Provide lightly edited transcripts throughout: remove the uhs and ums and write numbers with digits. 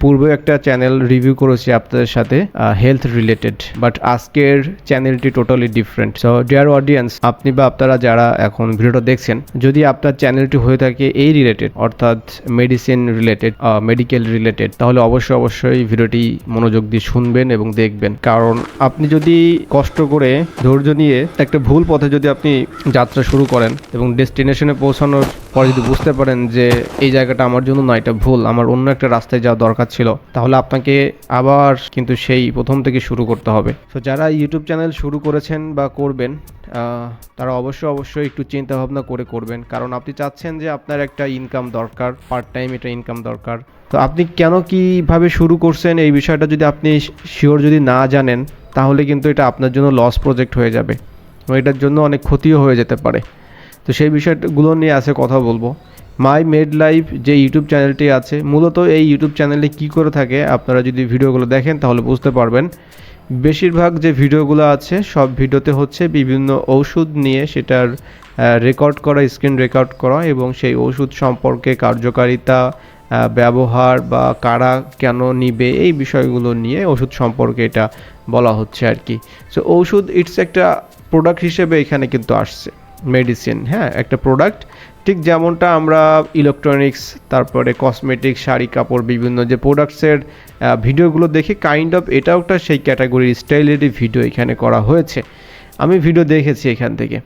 পূর্বে একটা channel review করেছি আপনাদের সাথে হেলথ রিলেটেড, বাট আজকের চ্যানেলটি totally different. So dear audience, আপনি বা আপনারা যারা এখন ভিডিওটা দেখছেন, যদি আপনার চ্যানেলটি হয়ে থাকে এই রিলেটেড, অর্থাৎ মেডিসিন রিলেটেড, মেডিকেল রিলেটেড, তাহলে অবশ্যই ভিডিওটি মনোযোগ দিয়ে শুনবেন এবং দেখবেন। কারণ আপনি যদি কষ্ট করে ধৈর্য নিয়ে একটা ভুল পথে যদি আপনি যাত্রা শুরু করেন এবং ডেস্টিনেশনে পৌঁছানোর পরে যদি বুঝতে পারেন যে এই জায়গাটা আমার জন্য না, এটা ভুল, আমার অন্য একটা রাস্তায় যাওয়া দরকার ছিল, তাহলে আপনাকে আবার কিন্তু সেই প্রথম থেকে শুরু করতে হবে। তো যারা ইউটিউব চ্যানেল শুরু করেছেন বা করবেন, তারা অবশ্যই একটু চিন্তা ভাবনা করে করবেন। কারণ আপনি চাচ্ছেন যে আপনার একটা ইনকাম দরকার, পার্ট টাইম এটা ইনকাম দরকার। তো আপনি কেন কীভাবে শুরু করছেন এই বিষয়টা যদি আপনি শিওর যদি না জানেন, তাহলে কিন্তু এটা আপনার জন্য লস প্রজেক্ট হয়ে যাবে এবং এটার জন্য অনেক ক্ষতিও হয়ে যেতে পারে। তো সেই বিষয়গুলো নিয়ে আছে কথা বলবো। মাই মেড লাইফ যে ইউটিউব চ্যানেলটি আছে, মূলত এই ইউটিউব চ্যানেলে কী করে থাকে আপনারা যদি ভিডিওগুলো দেখেন তাহলে বুঝতে পারবেন। বেশিরভাগ যে ভিডিওগুলো আছে সব ভিডিওতে হচ্ছে বিভিন্ন ওষুধ নিয়ে সেটার রেকর্ড করা, স্ক্রিন রেকর্ড করা এবং সেই ওষুধ সম্পর্কে কার্যকারিতা, ব্যবহার বা কারা কেন নিবে এই বিষয়গুলো নিয়ে ওষুধ সম্পর্কে এটা বলা হচ্ছে আর কি। সো ওষুধ ইটস একটা প্রোডাক্ট হিসেবে এখানে কিন্তু আসছে। মেডিসিন, হ্যাঁ, একটা প্রোডাক্ট। ঠিক যেমনটা আমরা ইলেকট্রনিক্স, তারপরে কসমেটিক্স, শাড়ি কাপড়, বিভিন্ন যে প্রোডাক্টসের ভিডিওগুলো দেখি, কাইন্ড অফ এটাও একটা সেই ক্যাটাগরির স্টাইলেরই ভিডিও এখানে করা হয়েছে। আমি ভিডিও দেখেছি এখান থেকে।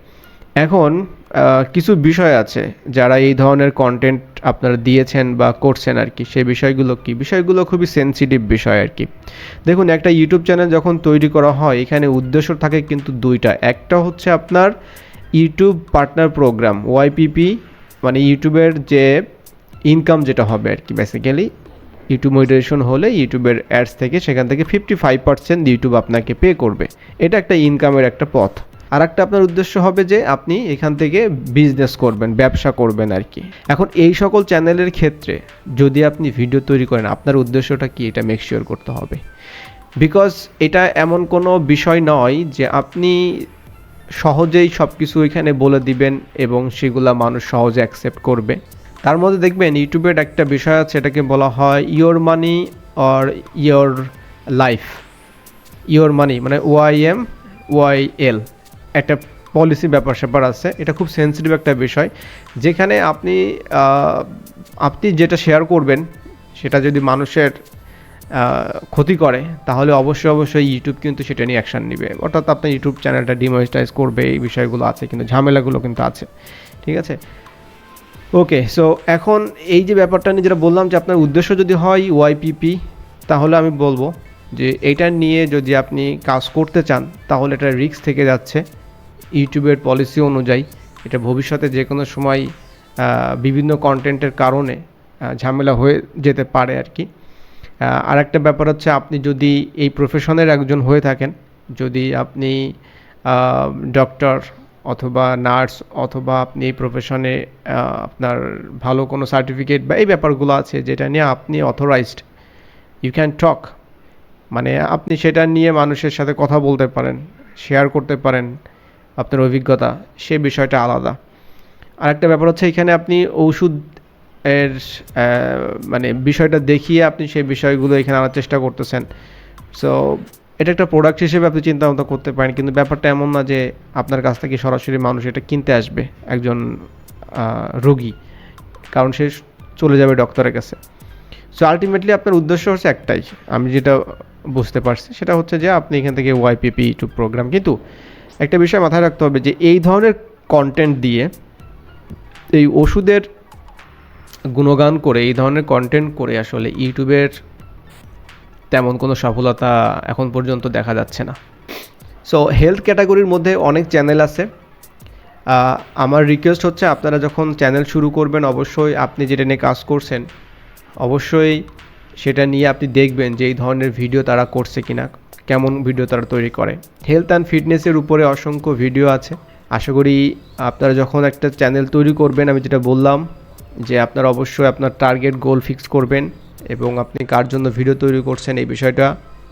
এখন কিছু বিষয় আছে যারা এই ধরনের কন্টেন্ট আপনারা দিয়েছেন বা করছেন আর কি, সেই বিষয়গুলো কি, বিষয়গুলো খুবই সেনসিটিভ বিষয় আর কি। দেখুন, একটা ইউটিউব চ্যানেল যখন তৈরি করা হয়, এখানে উদ্দেশ্য থাকে কিন্তু দুইটা। একটা হচ্ছে আপনার ইউটিউব পার্টনার প্রোগ্রাম, ওয়াইপিপি, মানে ইউটিউবের যে ইনকাম যেটা হবে আর কি। বেসিক্যালি ইউটিউব মনিটাইজেশন হলে ইউটিউবের অ্যাডস থেকে সেখান থেকে 55% ইউটিউব আপনাকে পে করবে। এটা একটা ইনকামের একটা পথ। আর একটা আপনার উদ্দেশ্য হবে যে আপনি এখান থেকে বিজনেস করবেন, ব্যবসা করবেন আর কি। এখন এই সকল চ্যানেলের ক্ষেত্রে যদি আপনি ভিডিও তৈরি করেন, আপনার উদ্দেশ্যটা কি, এটা মেক শিওর করতে হবে। বিকজ এটা এমন কোনো বিষয় নয় যে আপনি সহজেই সব কিছু এখানে বলে দিবেন এবং সেগুলা মানুষ সহজে অ্যাকসেপ্ট করবে। তার মধ্যে দেখবেন ইউটিউবের একটা বিষয় আছে, এটাকে বলা হয় your money or your life. Your মানি মানে OIMYL, একটা পলিসি ব্যাপার স্যাপার আছে। এটা খুব সেন্সিটিভ একটা বিষয়, যেখানে আপনি যেটা শেয়ার করবেন সেটা যদি মানুষের ক্ষতি করে, তাহলে অবশ্যই ইউটিউব কিন্তু সেটা নিয়ে অ্যাকশান নেবে। অর্থাৎ আপনার ইউটিউব চ্যানেলটা ডিমনিটাইজ করবে, এই বিষয়গুলো আছে, কিন্তু ঝামেলাগুলো কিন্তু আছে। ঠিক আছে, ওকে। সো এখন এই যে ব্যাপারটা নিয়ে যেটা বললাম যে আপনার উদ্দেশ্য যদি হয় ওয়াইপিপি, তাহলে আমি বলবো যে এইটা নিয়ে যদি আপনি কাজ করতে চান, তাহলে এটা রিস্ক থেকে যাচ্ছে। ইউটিউবের পলিসি অনুযায়ী এটা ভবিষ্যতে যে কোনো সময় বিভিন্ন কন্টেন্টের কারণে ঝামেলা হয়ে যেতে পারে আর কি। আর একটা ব্যাপার হচ্ছে, আপনি যদি এই প্রফেশনের একজন হয়ে থাকেন, যদি আপনি ডক্টর অথবা নার্স, অথবা আপনি এই প্রফেশনে আপনার ভালো কোনো সার্টিফিকেট বা এই ব্যাপারগুলো আছে যেটা নিয়ে আপনি অথরাইজড, ইউ ক্যান টক, মানে আপনি সেটা নিয়ে মানুষের সাথে কথা বলতে পারেন, শেয়ার করতে পারেন আপনার অভিজ্ঞতা, সে বিষয়টা আলাদা। আরেকটা ব্যাপার হচ্ছে, এখানে আপনি ওষুধ এর মানে বিষয়টা দেখিয়ে আপনি সেই বিষয়গুলো এখানে আনার চেষ্টা করতেছেন। সো এটা একটা প্রোডাক্ট হিসেবে আপনি চিন্তা ভাবনা করতে পারেন, কিন্তু ব্যাপারটা এমন না যে আপনার কাছ থেকে সরাসরি মানুষ এটা কিনতে আসবে, একজন রোগী, কারণ সে চলে যাবে ডক্টরের কাছে। সো আলটিমেটলি আপনার উদ্দেশ্য হচ্ছে একটাই, আমি যেটা বুঝতে পারছি সেটা হচ্ছে যে আপনি এখান থেকে ওয়াইপিপি ইউটিউব প্রোগ্রাম। কিন্তু একটা বিষয় মাথায় রাখতে হবে যে এই ধরনের কন্টেন্ট দিয়ে, এই ওষুধের গুণগান করে, এই ধরনের কন্টেন্ট করে আসলে ইউটিউবের তেমন কোনো সফলতা এখন পর্যন্ত দেখা যাচ্ছে না। সো হেলথ ক্যাটাগরির মধ্যে অনেক চ্যানেল আছে। আমার রিকোয়েস্ট হচ্ছে, আপনারা যখন চ্যানেল শুরু করবেন, অবশ্যই আপনি যেটা নিয়ে কাজ করছেন অবশ্যই সেটা নিয়ে আপনি দেখবেন যে এই ধরনের ভিডিও তারা করছে কিনা, কেমন ভিডিও তারা তৈরি করে। হেলথ অ্যান্ড ফিটনেসের উপরে অসংখ্য ভিডিও আছে। আশা করি আপনারা যখন একটা চ্যানেল তৈরি করবেন, আমি যেটা বললাম যে আপনারা অবশ্যই আপনার টার্গেট গোল ফিক্স করবেন এবং আপনি কার জন্য ভিডিও তৈরি করছেন এই বিষয়টা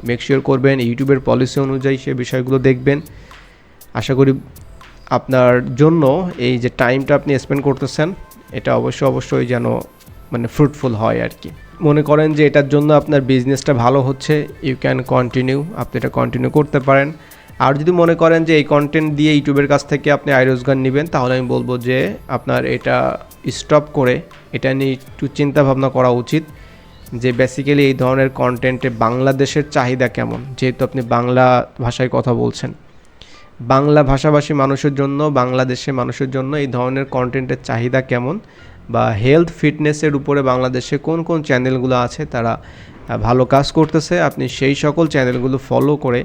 মেক শিওর করবেন। ইউটিউবের পলিসি অনুযায়ী সে বিষয়গুলো দেখবেন। আশা করি আপনার জন্য এই যে টাইমটা আপনি স্পেন্ড করতেছেন, এটা অবশ্যই যেন মানে ফ্রুটফুল হয় আর কি। মনে করেন যে এটার জন্য আপনার বিজনেসটা ভালো হচ্ছে, ইউ ক্যান কন্টিনিউ, আপনি এটা কন্টিনিউ করতে পারেন। আর যদি মনে করেন যে এই কন্টেন্ট দিয়ে ইউটিউবের কাছ থেকে আপনি আয় রোজগার নেবেন, তাহলে আমি বলবো যে আপনার এটা স্টপ করে এটা নিয়ে একটু চিন্তা ভাবনা করা উচিত যে বেসিক্যালি এই ধরনের কন্টেন্টে বাংলাদেশের চাহিদা কেমন। যেহেতু আপনি বাংলা ভাষায় কথা বলছেন, বাংলা ভাষাভাষী মানুষের জন্য, বাংলাদেশের মানুষের জন্য এই ধরনের কন্টেন্টের চাহিদা কেমন, বা হেলথ ফিটনেসের উপরে বাংলাদেশে কোন কোন চ্যানেলগুলো আছে তারা ভালো কাজ করতেছে, আপনি সেই সকল চ্যানেলগুলো ফলো করে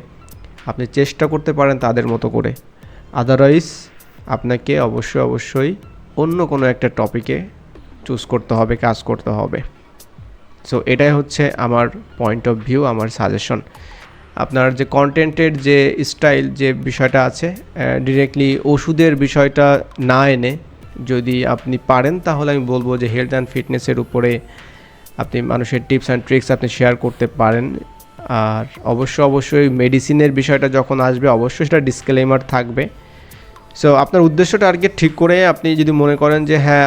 আপনি চেষ্টা করতে পারেন তাদের মতো করে। আদারওয়াইজ আপনাকে অবশ্যই অন্য কোনো একটা টপিকে চুজ করতে হবে, কাজ করতে হবে। সো এটাই হচ্ছে আমার পয়েন্ট অফ ভিউ, আমার সাজেশন। আপনার যে কন্টেন্টের যে স্টাইল, যে বিষয়টা আছে, ডিরেক্টলি ওষুধের বিষয়টা না এনে যদি আপনি পারেন, তাহলে আমি বলবো যে হেলথ অ্যান্ড ফিটনেসের উপরে আপনি মানুষের টিপস অ্যান্ড ট্রিক্স আপনি শেয়ার করতে পারেন। আর অবশ্যই মেডিসিনের বিষয়টা যখন আসবে অবশ্যই সেটা ডিসক্লেমার থাকবে। সো আপনার উদ্দেশ্য টার্গেট ঠিক করে আপনি যদি মনে করেন যে হ্যাঁ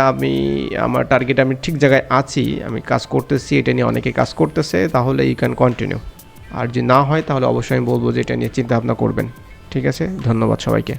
আমার টার্গেট, আমি ঠিক জায়গায় আছি, আমি কাজ করতেছি, এটা নিয়ে অনেকে কাজ করতেছে, তাহলে ইউ ক্যান কন্টিনিউ। আর যদি না হয় তাহলে অবশ্যই আমি বলবো যে এটা নিয়ে চিন্তা ভাবনা করবেন। ঠিক আছে, ধন্যবাদ সবাইকে।